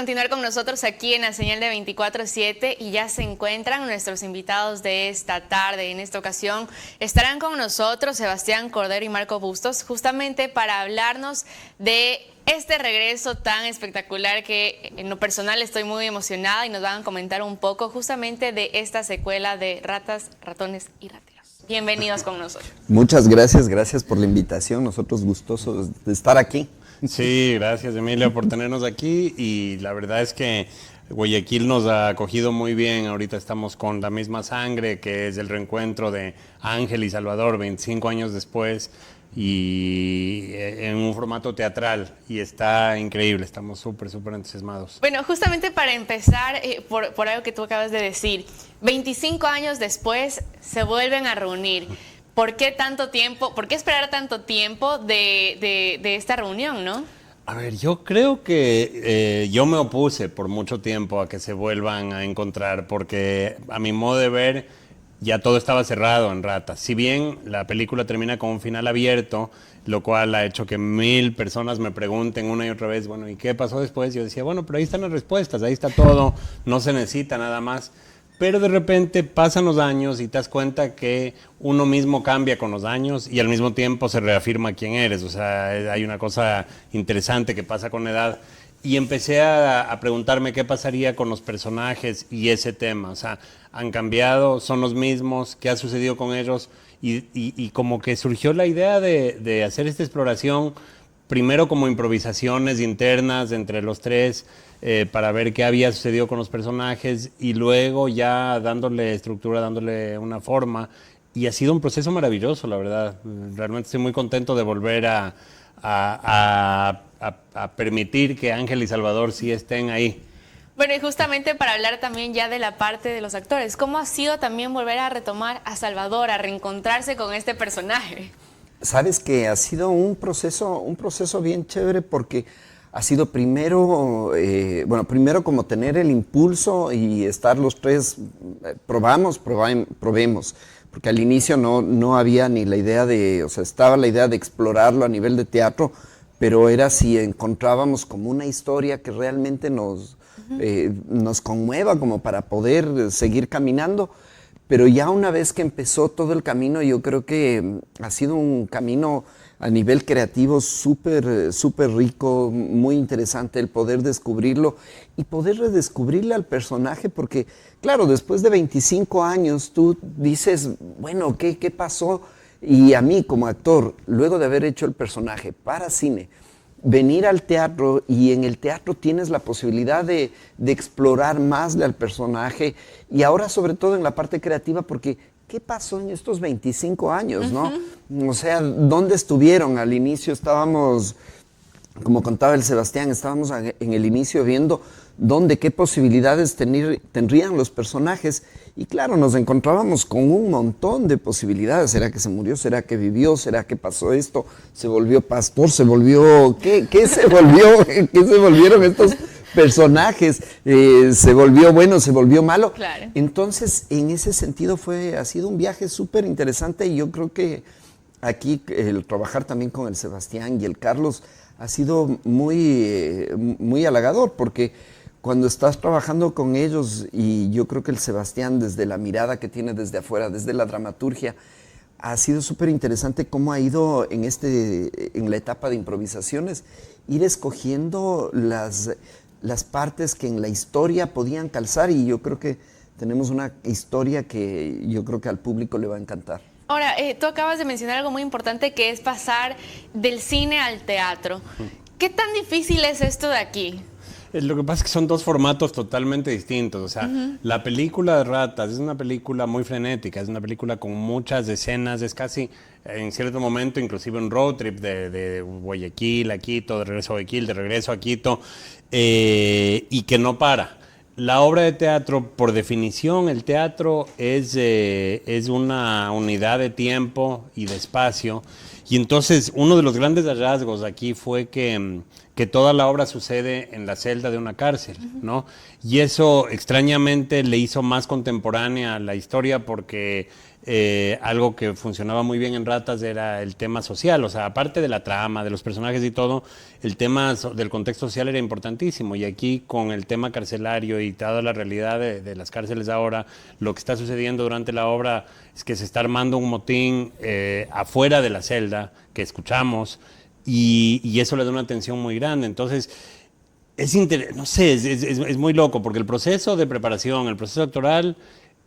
continuar con nosotros aquí en la señal de 24/7 y ya se encuentran nuestros invitados de esta tarde. En esta ocasión estarán con nosotros Sebastián Cordero y Marco Bustos justamente para hablarnos de este regreso tan espectacular que en lo personal estoy muy emocionada y nos van a comentar un poco justamente de esta secuela de Ratas, Ratones y Rateros. Bienvenidos con nosotros. Muchas gracias, gracias por la invitación. Nosotros gustosos de estar aquí. Sí, gracias Emilio por tenernos aquí y la verdad es que Guayaquil nos ha acogido muy bien. Ahorita estamos con La Misma Sangre, que es el reencuentro de Ángel y Salvador 25 años después y en un formato teatral y está increíble, estamos súper entusiasmados. Bueno, justamente para empezar, por algo que tú acabas de decir, 25 años después se vuelven a reunir. ¿Por qué tanto tiempo? ¿Por qué esperar tanto tiempo de esta reunión, no? A ver, yo creo que yo me opuse por mucho tiempo a que se vuelvan a encontrar porque a mi modo de ver ya todo estaba cerrado en Ratas. Si bien la película termina con un final abierto, lo cual ha hecho que 1000 personas me pregunten una y otra vez, bueno, ¿y qué pasó después? Yo decía, bueno, pero ahí están las respuestas, ahí está todo, no se necesita nada más. Pero de repente pasan los años y te das cuenta que uno mismo cambia con los años y al mismo tiempo se reafirma quién eres. O sea, hay una cosa interesante que pasa con la edad. Y empecé a preguntarme qué pasaría con los personajes y ese tema. O sea, han cambiado, son los mismos, qué ha sucedido con ellos. Y como que surgió la idea de hacer esta exploración, primero como improvisaciones internas entre los tres, para ver qué había sucedido con los personajes y luego ya dándole estructura, dándole una forma. Y ha sido un proceso maravilloso, la verdad. Realmente estoy muy contento de volver a permitir que Ángel y Salvador sí estén ahí. Bueno, y justamente para hablar también ya de la parte de los actores, ¿cómo ha sido también volver a retomar a Salvador, a reencontrarse con este personaje? Sabes que ha sido un proceso bien chévere porque ha sido primero, primero como tener el impulso y estar los tres, probemos, porque al inicio no había ni la idea de, o sea, estaba la idea de explorarlo a nivel de teatro, pero era si encontrábamos como una historia que realmente nos conmueva como para poder seguir caminando. Pero ya una vez que empezó todo el camino, yo creo que ha sido un camino a nivel creativo súper rico, muy interesante el poder descubrirlo y poder redescubrirle al personaje, porque claro, después de 25 años tú dices, bueno, ¿qué pasó? Y a mí como actor, luego de haber hecho el personaje para cine, venir al teatro y en el teatro tienes la posibilidad de explorar más al personaje y ahora sobre todo en la parte creativa porque ¿qué pasó en estos 25 años, no? O sea, ¿dónde estuvieron? Al inicio estábamos, como contaba el Sebastián, estábamos en el inicio viendo qué posibilidades tendrían los personajes y claro, nos encontrábamos con un montón de posibilidades. ¿Será que se murió? ¿Será que vivió? ¿Será que pasó esto? ¿Se volvió pastor? ¿Se volvió? ¿Qué se volvió? ¿Qué se volvieron estos personajes? ¿Se volvió bueno? ¿Se volvió malo? Claro. Entonces, en ese sentido ha sido un viaje súper interesante y yo creo que aquí el trabajar también con el Sebastián y el Carlos ha sido muy halagador porque cuando estás trabajando con ellos, y yo creo que el Sebastián, desde la mirada que tiene desde afuera, desde la dramaturgia, ha sido súper interesante cómo ha ido en la etapa de improvisaciones, ir escogiendo las partes que en la historia podían calzar, y yo creo que tenemos una historia que yo creo que al público le va a encantar. Ahora, tú acabas de mencionar algo muy importante que es pasar del cine al teatro. ¿Qué tan difícil es esto de aquí? Lo que pasa es que son dos formatos totalmente distintos. O sea, la película de Ratas es una película muy frenética, es una película con muchas escenas, es casi en cierto momento inclusive un road trip de Guayaquil a Quito, de regreso a Guayaquil, de regreso a Quito, y que no para. La obra de teatro, por definición, el teatro es una unidad de tiempo y de espacio. Y entonces uno de los grandes hallazgos aquí fue que que toda la obra sucede en la celda de una cárcel, ¿no? Y eso extrañamente le hizo más contemporánea la historia porque algo que funcionaba muy bien en Ratas era el tema social, o sea, aparte de la trama, de los personajes y todo, el tema del contexto social era importantísimo, y aquí con el tema carcelario y toda la realidad de las cárceles ahora, lo que está sucediendo durante la obra es que se está armando un motín afuera de la celda, que escuchamos, y eso le da una tensión muy grande. Entonces, no sé, es muy loco, porque el proceso de preparación, el proceso actoral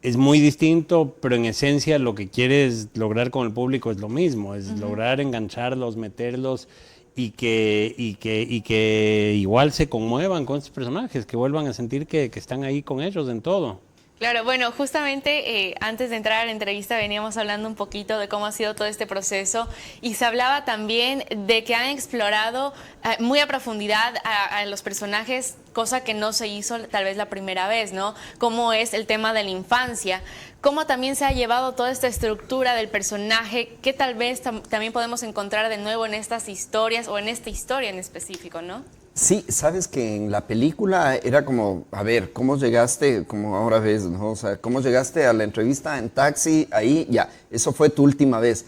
es muy distinto, pero en esencia lo que quieres lograr con el público es lo mismo, es lograr engancharlos, meterlos y que igual se conmuevan con estos personajes, que vuelvan a sentir que están ahí con ellos en todo. Claro, bueno, justamente antes de entrar a la entrevista veníamos hablando un poquito de cómo ha sido todo este proceso, y se hablaba también de que han explorado muy a profundidad a los personajes, cosa que no se hizo tal vez la primera vez, ¿no? Cómo es el tema de la infancia, cómo también se ha llevado toda esta estructura del personaje, que tal vez también podemos encontrar de nuevo en estas historias o en esta historia en específico, ¿no? Sí, sabes que en la película era como, a ver, ¿cómo llegaste, como ahora ves, ¿no? O sea, ¿cómo llegaste a la entrevista en taxi? Ahí, ya, eso fue tu última vez.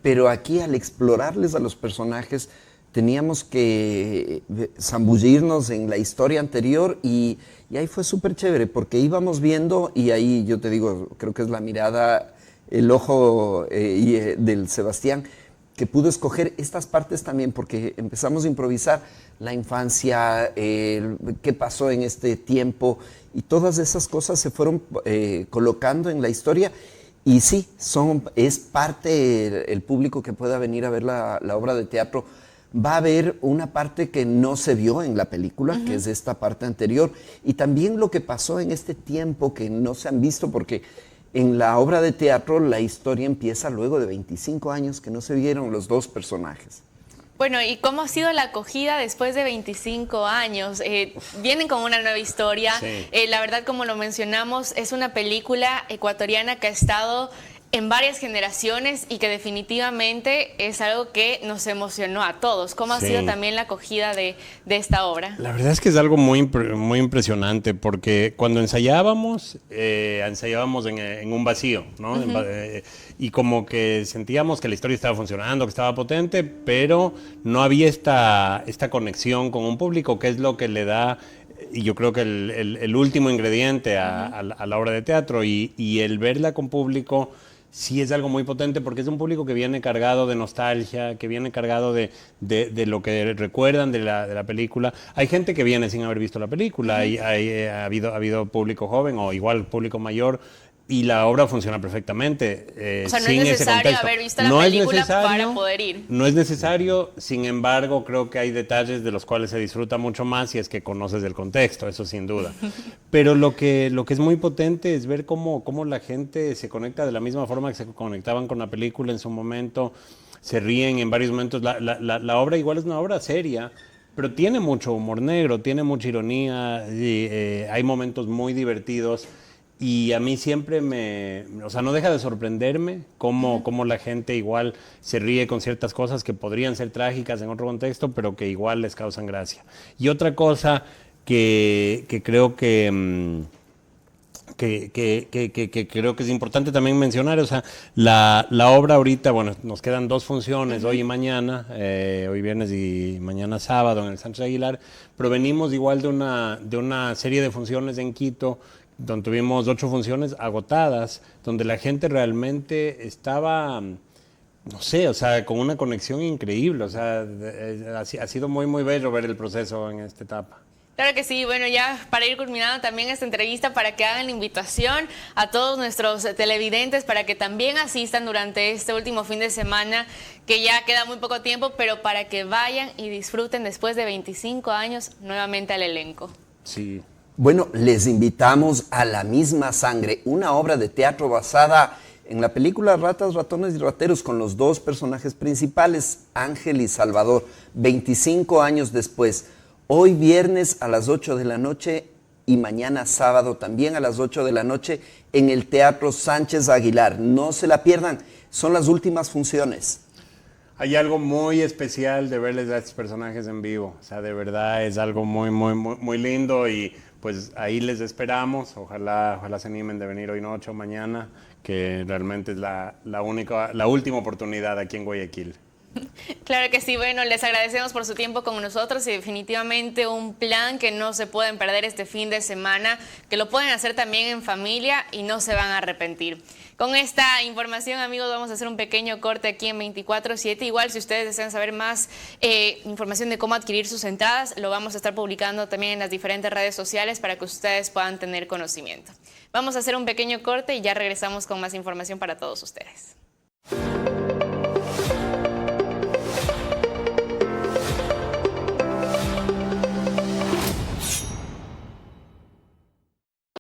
Pero aquí, al explorarles a los personajes, teníamos que zambullirnos en la historia anterior, y ahí fue súper chévere, porque íbamos viendo, y ahí yo te digo, creo que es la mirada, el ojo del Sebastián, que pudo escoger estas partes también, porque empezamos a improvisar la infancia, qué pasó en este tiempo, y todas esas cosas se fueron colocando en la historia. Y sí, es parte, el público que pueda venir a ver la obra de teatro va a ver una parte que no se vio en la película, que es esta parte anterior, y también lo que pasó en este tiempo que no se han visto, porque en la obra de teatro la historia empieza luego de 25 años que no se vieron los dos personajes. Bueno, ¿y cómo ha sido la acogida después de 25 años? Vienen con una nueva historia. Sí. La verdad, como lo mencionamos, es una película ecuatoriana que ha estado en varias generaciones y que definitivamente es algo que nos emocionó a todos. ¿Cómo ha sido también la acogida de esta obra? La verdad es que es algo muy impresionante, porque cuando ensayábamos en un vacío, ¿no? Y como que sentíamos que la historia estaba funcionando, que estaba potente, pero no había esta conexión con un público, que es lo que le da, y yo creo que el último ingrediente a la obra de teatro, y el verla con público sí es algo muy potente, porque es un público que viene cargado de nostalgia, que viene cargado de lo que recuerdan de la película. Hay gente que viene sin haber visto la película, ha habido público joven o igual público mayor, y la obra funciona perfectamente. O sea, no sin es ese necesario contexto. haber visto la película para poder ir. No es necesario, sin embargo, creo que hay detalles de los cuales se disfruta mucho más si es que conoces el contexto, eso sin duda. Pero lo que es muy potente es ver cómo la gente se conecta de la misma forma que se conectaban con la película en su momento, se ríen en varios momentos. La obra igual es una obra seria, pero tiene mucho humor negro, tiene mucha ironía, y, hay momentos muy divertidos. Y a mí siempre o sea, no deja de sorprenderme cómo la gente igual se ríe con ciertas cosas que podrían ser trágicas en otro contexto, pero que igual les causan gracia. Y otra cosa que creo que creo que es importante también mencionar, o sea, la obra ahorita, bueno, nos quedan 2 funciones, hoy y mañana, hoy viernes y mañana sábado en el Sánchez Aguilar, pero venimos igual de una serie de funciones en Quito, donde tuvimos 8 funciones agotadas, donde la gente realmente estaba, no sé, o sea, con una conexión increíble. O sea, ha sido muy, muy bello ver el proceso en esta etapa. Claro que sí. Bueno, ya para ir culminando también esta entrevista, para que hagan la invitación a todos nuestros televidentes para que también asistan durante este último fin de semana, que ya queda muy poco tiempo, pero para que vayan y disfruten después de 25 años nuevamente al elenco. Sí. Bueno, les invitamos a La Misma Sangre, una obra de teatro basada en la película Ratas, Ratones y Rateros, con los 2 personajes principales, Ángel y Salvador, 25 años después. Hoy viernes a las 8 de la noche y mañana sábado también a las 8 de la noche en el Teatro Sánchez Aguilar. No se la pierdan, son las últimas funciones. hay algo muy especial de verles a estos personajes en vivo. O sea, de verdad es algo muy lindo y pues ahí les esperamos. Ojalá se animen de venir hoy noche o mañana, que realmente es la última oportunidad aquí en Guayaquil. Claro que sí, bueno, les agradecemos por su tiempo con nosotros y definitivamente un plan que no se pueden perder este fin de semana, que lo pueden hacer también en familia y no se van a arrepentir. Con esta información, amigos, vamos a hacer un pequeño corte aquí en 24/7. Igual, si ustedes desean saber más información de cómo adquirir sus entradas, lo vamos a estar publicando también en las diferentes redes sociales para que ustedes puedan tener conocimiento. Vamos a hacer un pequeño corte y ya regresamos con más información para todos ustedes.